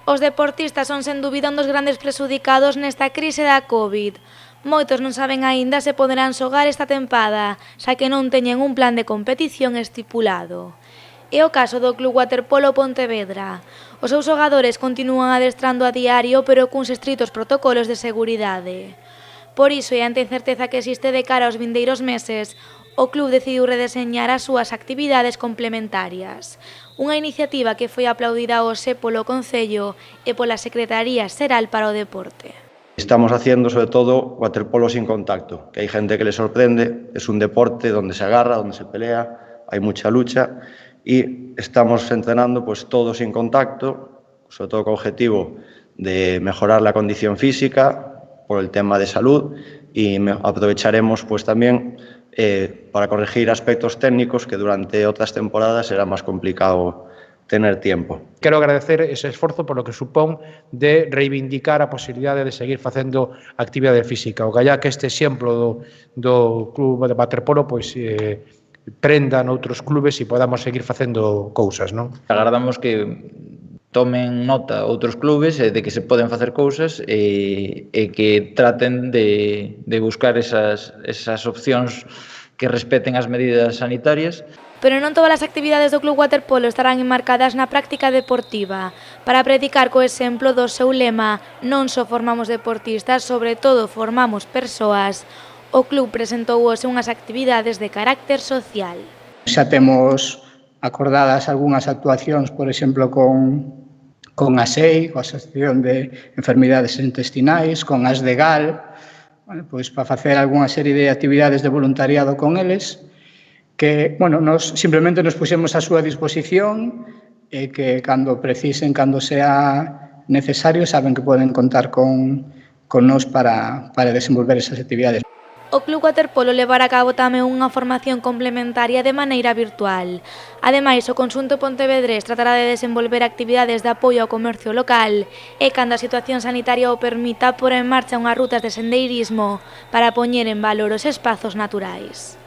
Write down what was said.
Os deportistas son sen dúbida un dos grandes prexudicados nesta crise da Covid. Moitos non saben aínda se poderán xogar esta tempada, xa que non teñen un plan de competición estipulado. É o caso do Club Waterpolo Pontevedra. Os seus xogadores continúan adestrando a diario, pero cuns estritos protocolos de seguridade. Por iso, e ante a incerteza que existe de cara aos vindeiros meses, o club decidiu redeseñar as súas actividades complementarias. Unha iniciativa que foi aplaudida hoxe polo Concello e pola Secretaría Xeral para o Deporte. Estamos haciendo, sobre todo, waterpolo sin contacto, que hai gente que le sorprende, es un deporte donde se agarra, donde se pelea, hay mucha lucha y estamos entrenando pues todo sin contacto, sobre todo con objetivo de mejorar la condición física por el tema de salud y aprovecharemos pues también para corregir aspectos técnicos que durante otras temporadas era más complicado tener tiempo. Quero agradecer ese esforzo por lo que supón de reivindicar a posibilidade de seguir facendo actividade física. O gallá que este exemplo do Club de Waterpolo pois, prenda noutros clubes e podamos seguir facendo cousas, non? Agardamos que tomen nota outros clubes de que se poden facer cousas e que traten de buscar esas opcións que respeten as medidas sanitarias. Pero non todas as actividades do Club Waterpolo estarán enmarcadas na práctica deportiva. Para predicar co exemplo do seu lema "Non só formamos deportistas, sobre todo formamos persoas", o club presentou hoxe unhas actividades de carácter social. Xa temos acordadas algunhas actuacións, por exemplo, con a SEI, coa Asociación de Enfermidades Intestinais, con as de GAL, pois para facer algunha serie de actividades de voluntariado con eles, que, nos simplemente nos puxemos a súa disposición e que cando precisen, cando sea necesario, saben que poden contar con nós para desenvolver esas actividades. O Club Waterpolo levará a cabo tamén unha formación complementaria de maneira virtual. Ademais, o conxunto pontevedrés tratará de desenvolver actividades de apoio ao comercio local e, cando a situación sanitaria o permita, pôr en marcha unhas rutas de sendeirismo para poñer en valor os espazos naturais.